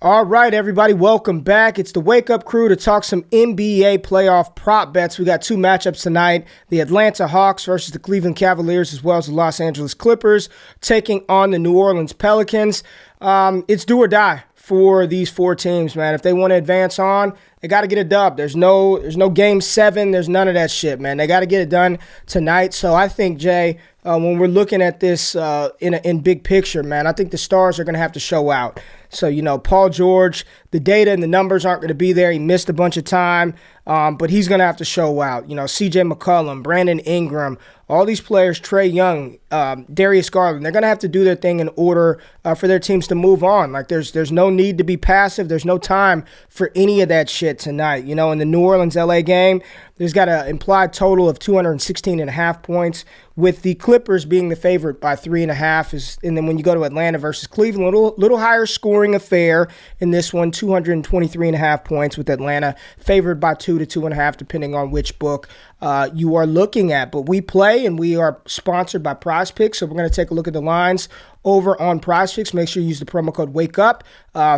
All right, everybody, welcome back. It's the Wake Up Crew to talk some NBA playoff prop bets. We got two matchups tonight, the Atlanta Hawks versus the Cleveland Cavaliers, as well as the Los Angeles Clippers, taking on the New Orleans Pelicans. It's do or die for these four teams, man. If they want to advance on, they got to get a dub. There's no game 7. There's none of that shit, man. They got to get it done tonight. So I think, Jay, when we're looking at this in big picture, man, I think the stars are going to have to show out. So, Paul George, the data and the numbers aren't going to be there. He missed a bunch of time, but he's going to have to show out. CJ McCollum, Brandon Ingram, all these players, Trae Young, Darius Garland, they're going to have to do their thing in order for their teams to move on. Like, there's no need to be passive. There's no time for any of that shit tonight. In the New Orleans-LA game, there's got an implied total of 216.5 points, with the Clippers being the favorite by 3.5. And then when you go to Atlanta versus Cleveland, little higher scoring affair in this one, 223.5 points, with Atlanta favored by 2 to 2.5, depending on which book you are looking at. But we play, and we are sponsored by PrizePicks, so we're going to take a look at the lines over on PrizePicks. Make sure you use the promo code WAKEUP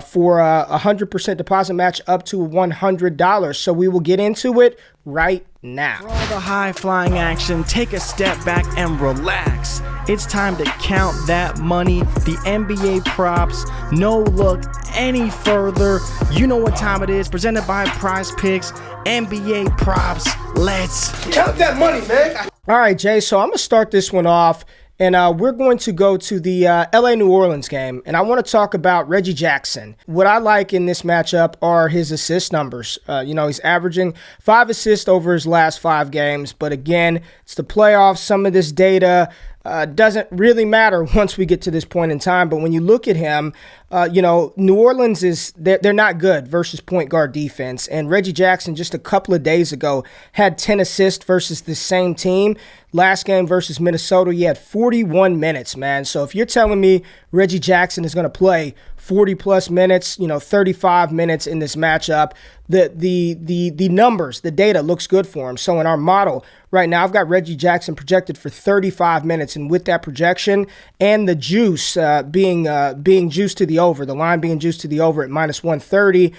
for a 100% deposit match up to $100. So we will get into it right now. For all the high-flying action, take a step back and relax. It's time to count that money, the NBA props. No look any further. You know what time it is. Presented by PrizePicks, NBA props. Let's count that money, man. All right, Jay, so I'm going to start this one off. And we're going to go to the LA-New Orleans game, and I want to talk about Reggie Jackson. What I like in this matchup are his assist numbers. He's averaging 5 assists over his last 5 games, but again, it's the playoffs. Some of this data doesn't really matter once we get to this point in time, but when you look at him, New Orleans they're not good versus point guard defense, and Reggie Jackson just a couple of days ago had 10 assists versus the same team. Last game versus Minnesota, he had 41 minutes, man. So if you're telling me Reggie Jackson is going to play 40 plus minutes, 35 minutes in this matchup, the numbers, the data looks good for him. So in our model right now, I've got Reggie Jackson projected for 35 minutes, and with that projection and the juice being juiced to the over, the line being juiced to the over at minus 130,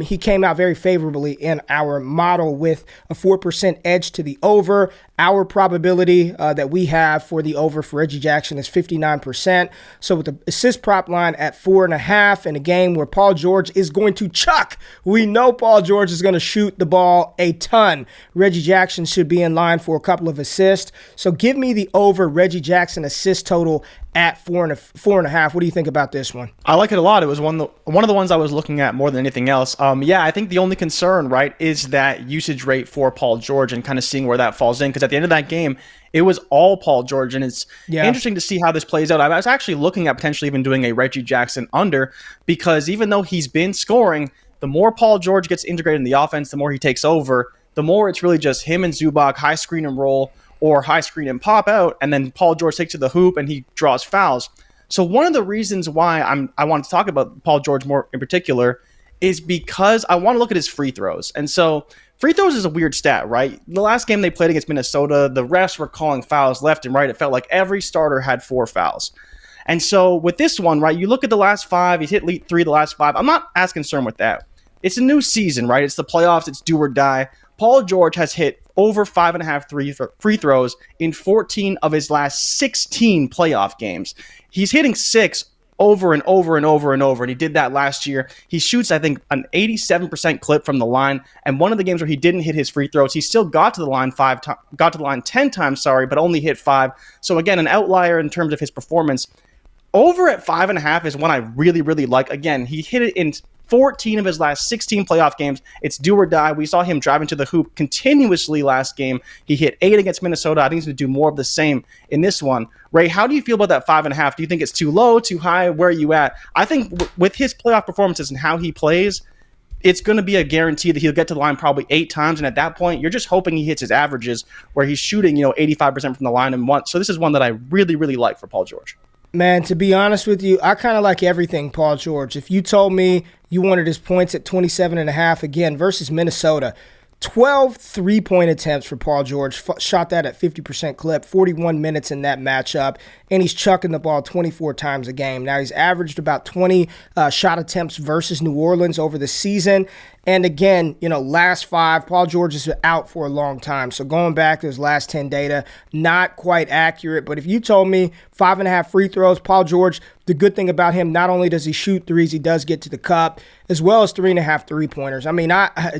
he came out very favorably in our model with a 4% edge to the over. Our probability that we have for the over for Reggie Jackson is 59%. So with the assist prop line at 4.5 in a game where Paul George is going to chuck, we know Paul George is going to shoot the ball a ton. Reggie Jackson should be in line for a couple of assists. So give me the over Reggie Jackson assist total at 4.5. What do you think about this one? I like it a lot. It was one of the ones I was looking at more than anything else. I think the only concern, right, is that usage rate for Paul George and kind of seeing where that falls in. Because at the end of that game, it was all Paul George, and it's interesting to see how this plays out. I was actually looking at potentially even doing a Reggie Jackson under, because even though he's been scoring, the more Paul George gets integrated in the offense, the more he takes over, the more it's really just him and Zubac, high screen and roll, or high screen and pop out, and then Paul George takes to the hoop and he draws fouls. So one of the reasons why I want to talk about Paul George more in particular is because I want to look at his free throws. And so free throws is a weird stat, right? The last game they played against Minnesota, the refs were calling fouls left and right. It felt like every starter had 4 fouls. And so with this one, right, you look at the last 5, he's hit 3 the last 5. I'm not as concerned with that. It's a new season, right? It's the playoffs, it's do or die. Paul George has hit over 5.5 free throws in 14 of his last 16 playoff games. He's hitting 6 over and over and over and over, and he did that last year. He shoots, I think, an 87% clip from the line, and one of the games where he didn't hit his free throws, he still got to the line 10 times, but only hit 5. So again, an outlier in terms of his performance. Over at 5.5 is one I really, really like. Again, he hit it in 14 of his last 16 playoff games. It's do or die. We saw him driving to the hoop continuously last game. He hit 8 against Minnesota. I think he's going to do more of the same in this one. Ray, how do you feel about that 5.5? Do you think it's too low, too high? Where are you at? I think with his playoff performances and how he plays, it's going to be a guarantee that he'll get to the line probably 8 times. And at that point, you're just hoping he hits his averages where he's shooting, 85% from the line and one. So this is one that I really, really like for Paul George. Man, to be honest with you, I kind of like everything Paul George. If you told me you wanted his points at 27.5 again versus Minnesota, 12 three-point attempts for Paul George. Shot that at 50% clip, 41 minutes in that matchup, and he's chucking the ball 24 times a game. Now, he's averaged about 20 shot attempts versus New Orleans over the season. And again, last 5, Paul George is out for a long time. So going back to his last 10 data, not quite accurate. But if you told me 5.5 free throws, Paul George, the good thing about him, not only does he shoot threes, he does get to the cup, as well as 3.5 three-pointers. I mean,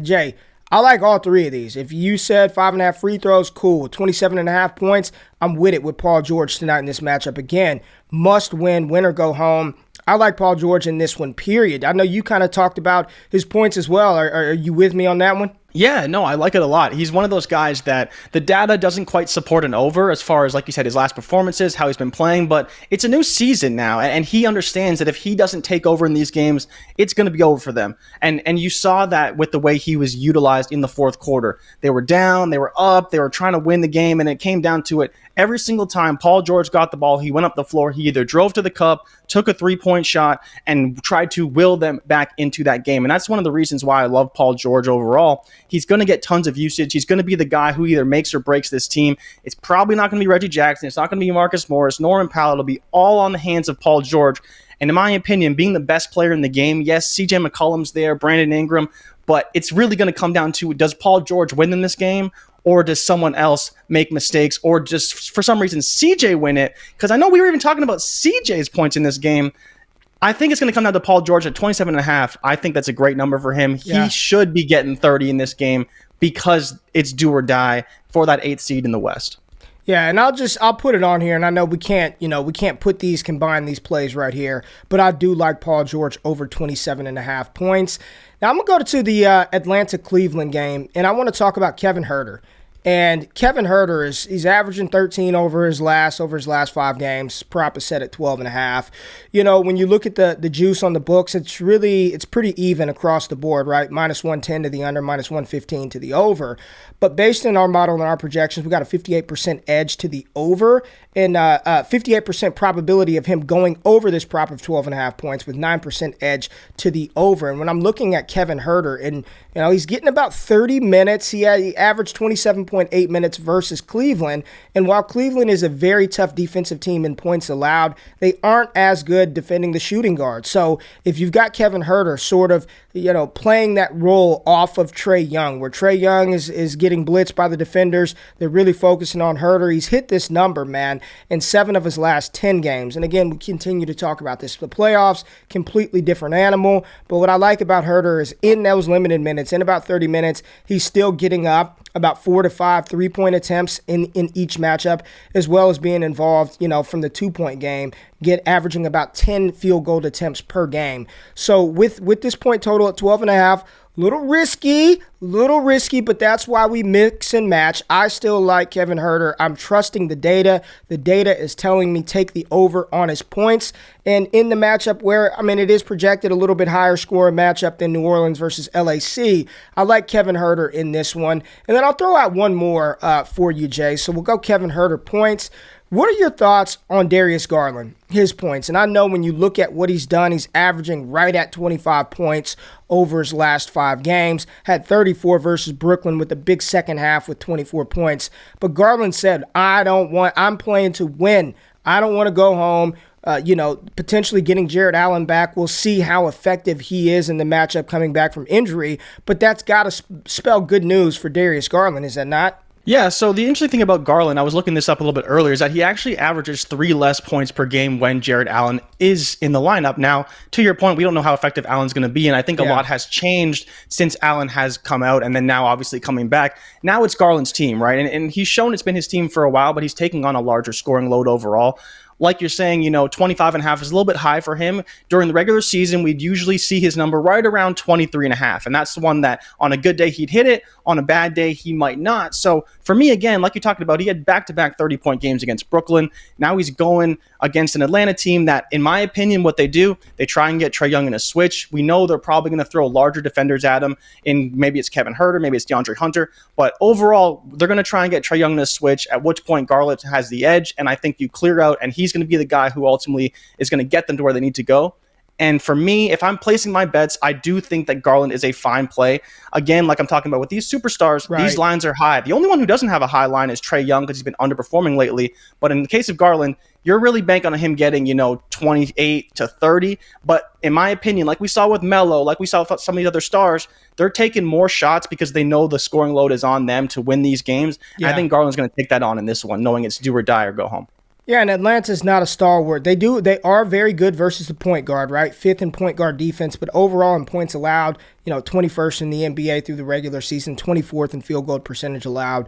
Jay, I like all 3 of these. If you said 5.5 free throws, cool. 27.5 points, I'm with it with Paul George tonight in this matchup. Again, must win or go home. I like Paul George in this one, period. I know you kind of talked about his points as well. Are you with me on that one? Yeah, no, I like it a lot. He's one of those guys that the data doesn't quite support an over as far as, like you said, his last performances, how he's been playing, but it's a new season now, and he understands that if he doesn't take over in these games, it's going to be over for them. And you saw that with the way he was utilized in the fourth quarter. They were down, they were up, they were trying to win the game, and it came down to it. Every single time Paul George got the ball, he went up the floor, he either drove to the cup, took a three-point shot, and tried to will them back into that game. And that's one of the reasons why I love Paul George overall. He's going to get tons of usage. He's going to be the guy who either makes or breaks this team. It's probably not going to be Reggie Jackson. It's not going to be Marcus Morris, Norman Powell. It'll be all on the hands of Paul George. And in my opinion, being the best player in the game, yes, CJ McCollum's there, Brandon Ingram, but it's really going to come down to, does Paul George win in this game, or does someone else make mistakes, or just for some reason CJ win it? Because I know we were even talking about CJ's points in this game. I think it's going to come down to Paul George at 27.5. I think that's a great number for him. Yeah. He should be getting 30 in this game because it's do or die for that 8th seed in the West. Yeah, and I'll put it on here, and I know we can't combine these plays right here, but I do like Paul George over 27.5 points. Now I'm going to go to the Atlanta-Cleveland game, and I want to talk about Kevin Huerter. And Kevin Huerter he's averaging 13 over his last 5 games. Prop is set at 12.5. When you look at the juice on the books, it's pretty even across the board, right? -110 to the under, -115 to the over. But based on our model and our projections, we got a 58% edge to the over and 58% probability of him going over this prop of 12.5 points with 9% edge to the over. And when I'm looking at Kevin Huerter, and he's getting about 30 minutes. He averaged 27.8 minutes versus Cleveland. And while Cleveland is a very tough defensive team in points allowed, they aren't as good defending the shooting guard. So if you've got Kevin Huerter sort of, playing that role off of Trae Young, where Trae Young is getting blitzed by the defenders, they're really focusing on Huerter. He's hit this number, man, in 7 of his last 10 games. And again, we continue to talk about this. The playoffs, completely different animal. But what I like about Huerter is in those limited minutes, in about 30 minutes, he's still getting up about 4 to 5 three-point attempts in each matchup, as well as being involved, from the 2-point game, averaging about 10 field goal attempts per game. So with this point total at 12.5, little risky, but that's why we mix and match. I still like Kevin Huerter. I'm trusting the data. The data is telling me take the over on his points. And in the matchup where, it is projected a little bit higher scoring matchup than New Orleans versus LAC, I like Kevin Huerter in this one. And then I'll throw out one more for you, Jay. So we'll go Kevin Huerter points. What are your thoughts on Darius Garland, his points? And I know when you look at what he's done, he's averaging right at 25 points over his last 5 games, had 34 versus Brooklyn with a big second half with 24 points. But Garland said, I'm playing to win. I don't want to go home. Potentially getting Jared Allen back. We'll see how effective he is in the matchup coming back from injury. But that's got to spell good news for Darius Garland, is that not? Yeah, so the interesting thing about Garland, I was looking this up a little bit earlier, is that he actually averages 3 less points per game when Jared Allen is in the lineup. Now, to your point, we don't know how effective Allen's going to be, and I think a lot has changed since Allen has come out and then now obviously coming back. Now it's Garland's team, right? And he's shown it's been his team for a while, but he's taking on a larger scoring load overall. Like you're saying, 25.5 is a little bit high for him. During the regular season, we'd usually see his number right around 23.5. And that's the one that on a good day, he'd hit it. On a bad day, he might not. So for me, again, like you talked about, he had back-to-back 30-point games against Brooklyn. Now he's going against an Atlanta team that, in my opinion, what they do, they try and get Trae Young in a switch. We know they're probably going to throw larger defenders at him. And maybe it's Kevin Huerter, maybe it's DeAndre Hunter. But overall, they're going to try and get Trae Young in a switch, at which point Garland has the edge. And I think you clear out, and he's going to be the guy who ultimately is going to get them to where they need to go. And for me, if I'm placing my bets, I do think that Garland is a fine play. Again, like I'm talking about with these superstars, these lines are high. The only one who doesn't have a high line is Trae Young because he's been underperforming lately. But in the case of Garland, you're really banking on him getting, 28 to 30. But in my opinion, like we saw with Melo, like we saw with some of the other stars, they're taking more shots because they know the scoring load is on them to win these games. Yeah. I think Garland's going to take that on in this one, knowing it's do or die or go home. Yeah, and Atlanta's not a stalwart. They are very good versus the point guard, right? 5th in point guard defense, but overall in points allowed, 21st in the NBA through the regular season, 24th in field goal percentage allowed.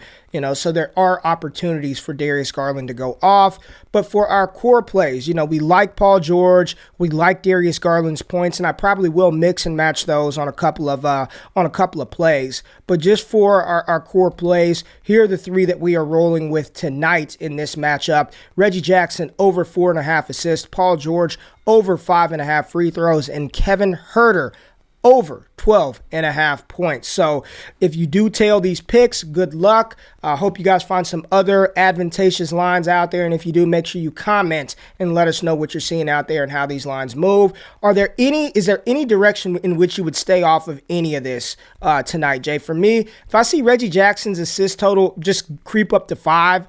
So there are opportunities for Darius Garland to go off. But for our core plays, we like Paul George, we like Darius Garland's points, and I probably will mix and match those on a couple of plays. But just for our core plays, here are the 3 that we are rolling with tonight in this matchup. Reggie Jackson over 4.5 assists, Paul George over 5.5 free throws, and Kevin Huerter over 12.5 points. So if you do tail these picks, good luck. I hope you guys find some other advantageous lines out there. And if you do, make sure you comment and let us know what you're seeing out there and how these lines move. Is there any direction in which you would stay off of any of this tonight, Jay? For me, if I see Reggie Jackson's assist total just creep up to 5,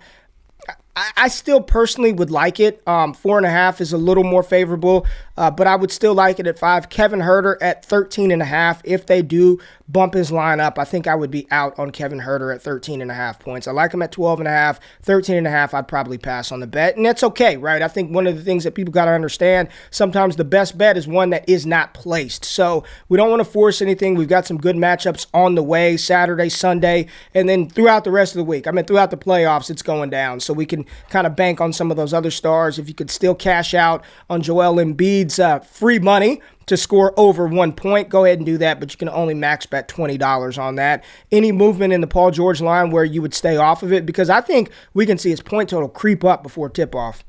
I still personally would like it. 4.5 is a little more favorable, but I would still like it at 5. Kevin Huerter at 13.5. If they do bump his line up, I think I would be out on Kevin Huerter at 13.5 points. I like him at 12.5. 13.5, I'd probably pass on the bet, and that's okay, right? I think one of the things that people got to understand, sometimes the best bet is one that is not placed. So we don't want to force anything. We've got some good matchups on the way, Saturday, Sunday, and then throughout the rest of the week. Throughout the playoffs, it's going down. So we can kind of bank on some of those other stars. If you could still cash out on Joel Embiid's free money to score over 1 point, go ahead and do that, but you can only max bet $20 on that. Any movement in the Paul George line where you would stay off of it? Because I think we can see his point total creep up before tip-off.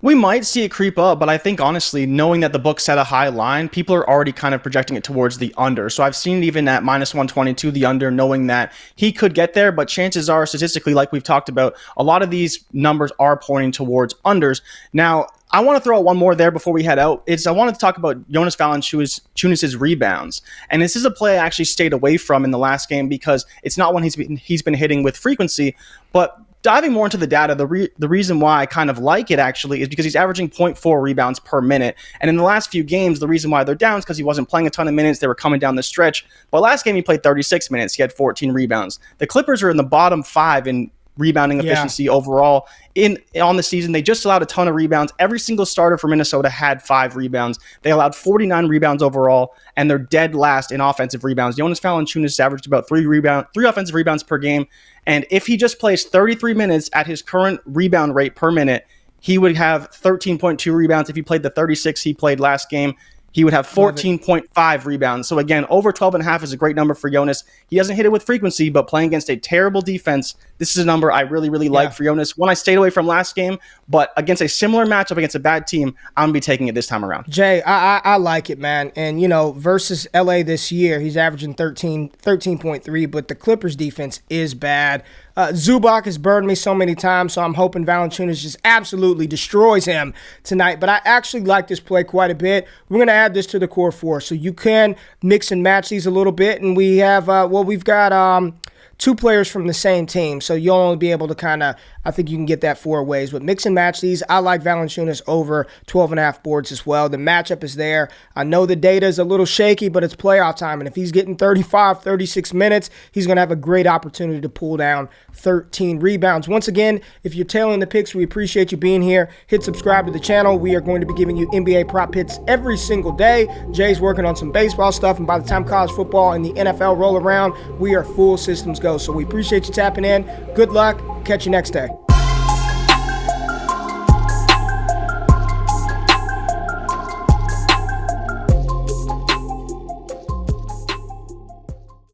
We might see it creep up, but I think honestly, knowing that the book set a high line, people are already kind of projecting it towards the under. So I've seen it even at minus 122, the under, knowing that he could get there, but chances are statistically, like we've talked about, a lot of these numbers are pointing towards unders. Now, I want to throw out one more there before we head out. I wanted to talk about Jonas Valanciunas' rebounds. And this is a play I actually stayed away from in the last game because it's not one he's been hitting with frequency, but diving more into the data, the reason why I kind of like it actually is because he's averaging 0.4 rebounds per minute. And in the last few games, the reason why they're down is because he wasn't playing a ton of minutes. They were coming down the stretch. But last game, he played 36 minutes. He had 14 rebounds. The Clippers are in the bottom 5 in rebounding efficiency overall on the season. They just allowed a ton of rebounds. Every single starter for Minnesota had 5 rebounds. They allowed 49 rebounds overall, and they're dead last in offensive rebounds. Jonas Valanciunas averaged about 3 offensive rebounds per game. And if he just plays 33 minutes at his current rebound rate per minute, he would have 13.2 rebounds. If he played the 36 he played last game, he would have 14.5 rebounds. So again, over 12.5 is a great number for Jonas. He doesn't hit it with frequency, but playing against a terrible defense, this is a number I really, really like for Jonas. One I stayed away from last game, but against a similar matchup against a bad team, I'm going to be taking it this time around. Jay, I like it, man. And, versus LA this year, he's averaging 13.3, but the Clippers defense is bad. Zubac has burned me so many times, so I'm hoping Valanciunas just absolutely destroys him tonight. But I actually like this play quite a bit. We're going to add this to the core 4, so you can mix and match these a little bit. And we have, we've got 2 players from the same team, so you'll only be able to I think you can get that 4 ways. But mix and match these. I like Valanciunas over 12.5 boards as well. The matchup is there. I know the data is a little shaky, but it's playoff time. And if he's getting 35, 36 minutes, he's going to have a great opportunity to pull down 13 rebounds. Once again, if you're tailing the picks, we appreciate you being here. Hit subscribe to the channel. We are going to be giving you NBA prop hits every single day. Jay's working on some baseball stuff, and by the time college football and the NFL roll around, we are full systems go. So we appreciate you tapping in. Good luck. Catch you next day.